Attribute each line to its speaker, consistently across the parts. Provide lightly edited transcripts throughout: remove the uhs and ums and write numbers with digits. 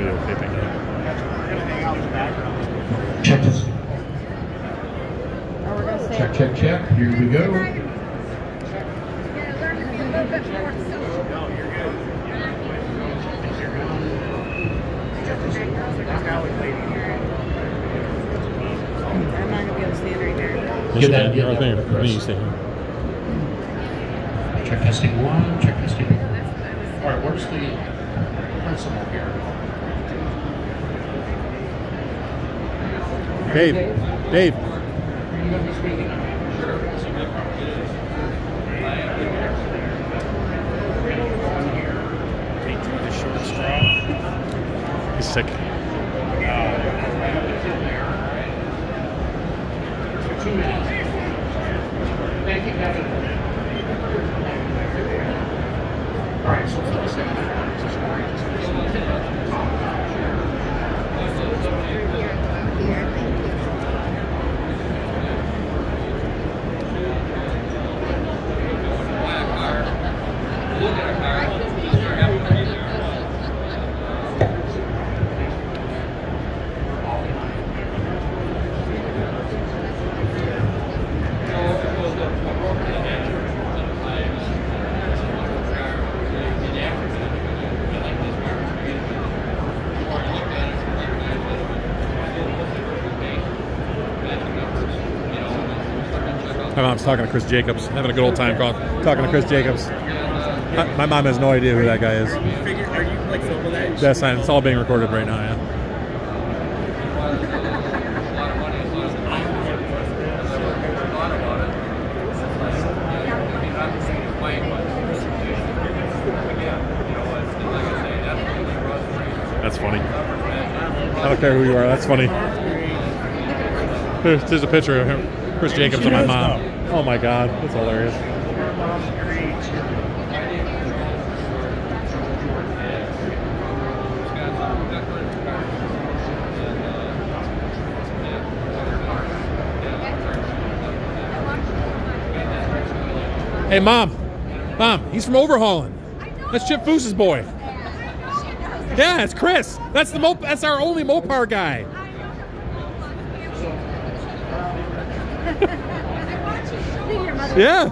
Speaker 1: videotaping.
Speaker 2: Check this. Check, check, check. Here we go.
Speaker 3: I'm not gonna be able to stand right there.
Speaker 2: Get that.
Speaker 1: You're right there. You stay here.
Speaker 2: Check testing one. Check testing two. All right, where's the principal here?
Speaker 1: Dave. Dave.
Speaker 2: Are you going to be speaking? Sure.
Speaker 1: Take the short straw. He's sick.
Speaker 2: For 2 minutes. Thank you, Kevin. All right, so for the second.
Speaker 1: My mom's talking to Chris Jacobs, having a good old time talking to Chris Jacobs. My mom has no idea who that guy is.
Speaker 4: Are you like filming that?
Speaker 1: That's fine. It's all being recorded right now, yeah. That's funny. I don't care who you are. That's funny. There's a picture of him. Chris Jacobs and my mom. Oh my God, that's hilarious. Hey, Mom, he's from Overhauling. That's Chip Foose's boy. Yeah, it's Chris. That's that's our only Mopar guy. Yeah.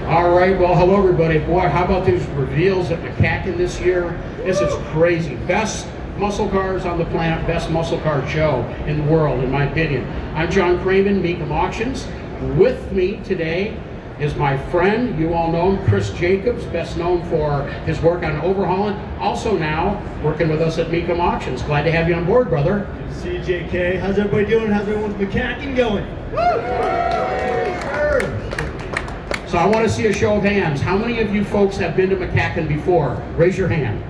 Speaker 2: All right, well, hello everybody. Boy, how about these reveals at mcacn this year? This is crazy. Best muscle cars on the planet, best muscle car show in the world, in my opinion. I'm John Cramen, Mecum Auctions. With me today is my friend, you all know him, Chris Jacobs, best known for his work on Overhauling. Also now working with us at Mecum Auctions. Glad to have you on board, brother.
Speaker 4: Good to see you, JK. How's everybody doing? How's everyone's mcacn going?
Speaker 2: So I want to see a show of hands. How many of you folks have been to mcacn before? Raise your hand.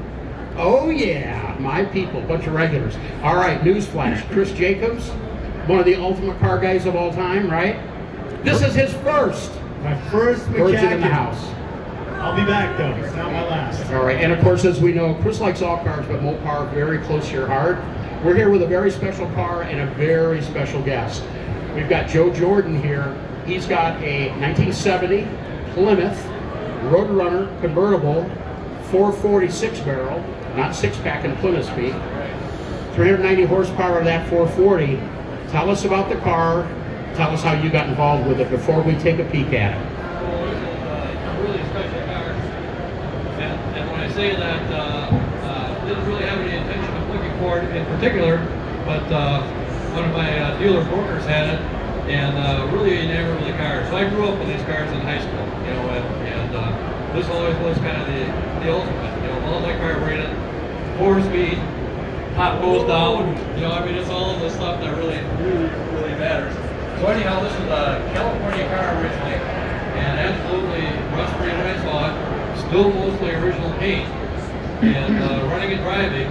Speaker 2: Oh yeah, my people, bunch of regulars. All right, newsflash, Chris Jacobs, one of the ultimate car guys of all time, right? This is his first.
Speaker 4: My first
Speaker 2: Virgin in the
Speaker 4: mcacn.
Speaker 2: house.
Speaker 4: I'll be back though, it's not my last.
Speaker 2: All right, and of course, as we know, Chris likes all cars, but Mopar very close to your heart. We're here with a very special car and a very special guest. We've got Joe Jordan here. He's got a 1970 Plymouth Roadrunner convertible, 446 barrel, not 6-pack in Plymouth speak. 390 horsepower of that 440. Tell us about the car. Tell us how you got involved with it before we take a peek at it.
Speaker 5: A really special car. And when I say that, didn't really have any intention of looking for it in particular, but one of my dealer brokers had it, and really enamored with the car. So I grew up with these cars in high school, you know, and this always was kind of the ultimate, you know, multi-car rated, 4-speed, top goes down, you know, I mean, it's all of the stuff that really matters. So anyhow, this is a California car originally, and absolutely rust-free when I saw it, still mostly original paint, and running and driving,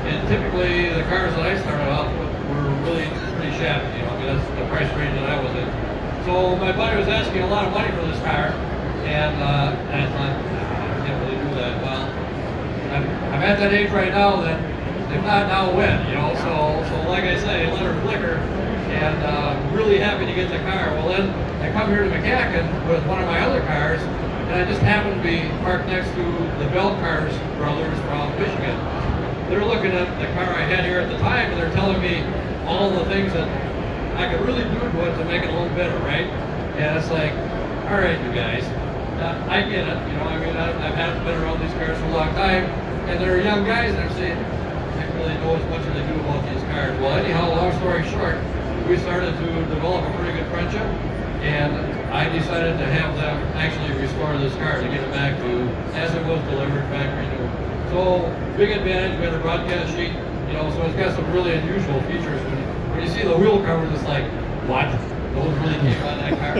Speaker 5: and typically the cars that I started off with were really pretty shabby, you know, I mean, that's the price range that I was in. So my buddy was asking a lot of money for this car, and I thought, I can't really do that. Well, I'm at that age right now that if not now when, you know. So like I say, let her flicker, and really happy to get the car. Well, then I come here to mcacn with one of my other cars, and I just happen to be parked next to the Bell Cars brothers from Michigan. They're looking at the car I had here at the time, and they're telling me all the things that I could really do to it to make it a little better, right? And it's like, all right, you guys, I get it. You know, I mean, I've been around these cars for a long time, and they're young guys, and I'm saying, I really know as much as I do about these cars. Well, anyhow, long story short, we started to develop a pretty good friendship, and I decided to have them actually restore this car to get it back to as it was delivered, factory new. So, big advantage, we had a broadcast sheet, you know, so it's got some really unusual features. When you see the wheel covers, it's like, what? Those really came on that car.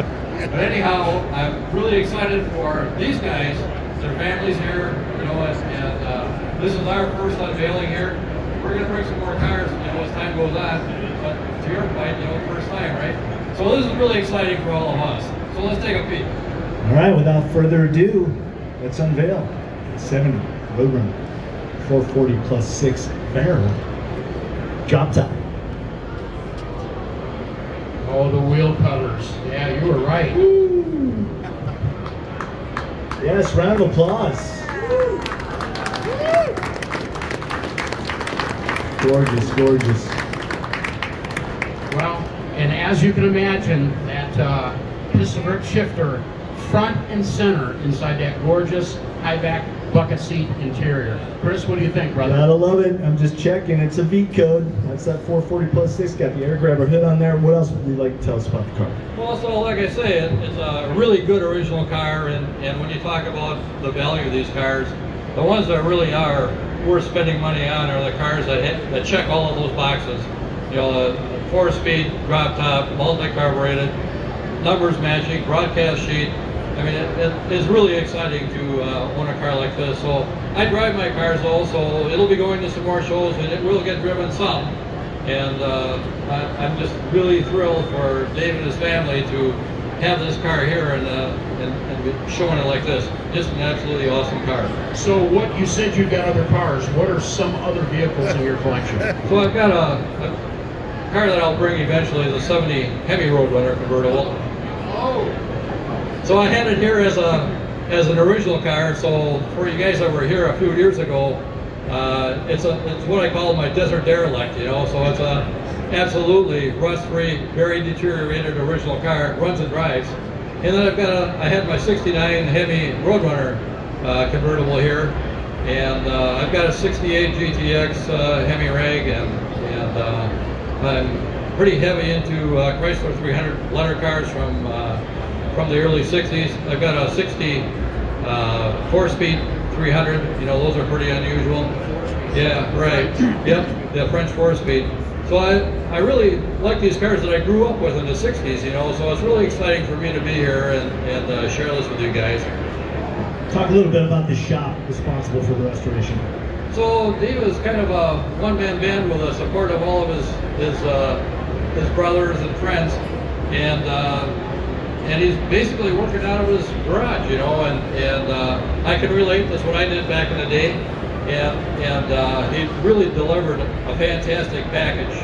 Speaker 5: But anyhow, I'm really excited for these guys, their families here, you know, and this is our first unveiling here. We're going to bring some more cars, you know, as time goes on. But to your point, you know, first time, right? So this is really exciting for all of us. So let's take a peek.
Speaker 4: All right, without further ado, let's unveil the 70 Roadrunner 440 plus 6 barrel drop top.
Speaker 2: Oh, the wheel covers. Yeah, you were right.
Speaker 4: Woo. Yes, round of applause. Gorgeous, gorgeous.
Speaker 2: Well, and as you can imagine, that piston grip shifter front and center inside that gorgeous high back bucket seat interior. Chris, what do you think, brother?
Speaker 4: Gotta love it. I'm just checking. It's a V code. That's that 440 plus 6. Got the air grabber hood on there. What else would you like to tell us about the car?
Speaker 5: Well, so like I say, it's a really good original car, and when you talk about the value of these cars, the ones that really are worth spending money on are the cars that check all of those boxes. You know, 4-speed, drop top, multi-carbureted, numbers matching, broadcast sheet. I mean, it is really exciting to own a car like this. So I drive my cars also. It'll be going to some more shows, and it will get driven some. And I'm just really thrilled for Dave and his family to have this car here and showing it like this. Just an absolutely awesome car.
Speaker 2: So what, you said you've got other cars. What are some other vehicles in your collection?
Speaker 5: So I've got a car that I'll bring eventually, the 70 Heavy Roadrunner convertible.
Speaker 2: Oh.
Speaker 5: So I had it here as an original car. So for you guys that were here a few years ago, it's what I call my desert derelict. You know, so it's a absolutely rust-free, very deteriorated original car. It runs and drives. And then I had my '69 Heavy Roadrunner convertible here, and I've got a '68 GTX Hemi Rag, and I'm pretty heavy into Chrysler 300 letter cars from the early '60s. I've got a '60 4-speed 300. You know, those are pretty unusual. Yeah, right. Yep, the French 4-speed. So I really like these cars that I grew up with in the '60s. You know, so it's really exciting for me to be here and share this with you guys.
Speaker 4: Talk a little bit about the shop responsible for the restoration.
Speaker 5: So Dave is kind of a one-man band with the support of all of his brothers and friends, and he's basically working out of his garage, you know, and I can relate. That's what I did back in the day, and he really delivered a fantastic package,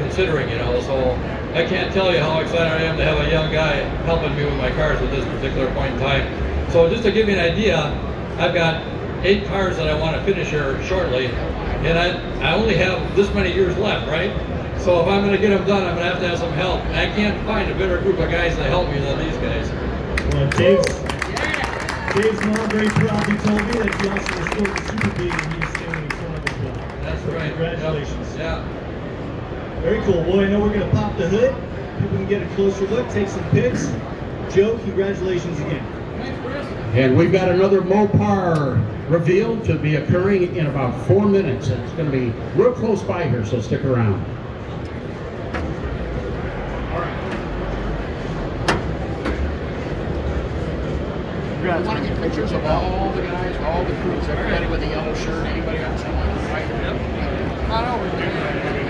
Speaker 5: considering, you know. So I can't tell you how excited I am to have a young guy helping me with my cars at this particular point in time. So just to give you an idea, I've got 8 cars that I want to finish here shortly, and I only have this many years left, right? So if I'm going to get them done, I'm going to have some help. And I can't find a better group of guys to help me than these guys.
Speaker 4: Well, Dave's mom very proudly told me that he also restored the Super Bee and he's standing in front of it.
Speaker 5: That's right.
Speaker 4: Congratulations.
Speaker 5: Yep. Yeah.
Speaker 4: Very cool. Well, I know we're going to pop the hood. People can get a closer look, take some pics. Joe, congratulations again.
Speaker 2: And we've got another Mopar reveal to be occurring in about 4 minutes, and it's going to be real close by here, so stick around. I want to get pictures of all the guys, all the crews, everybody with a yellow shirt, anybody on someone, right? Yep. Not over there.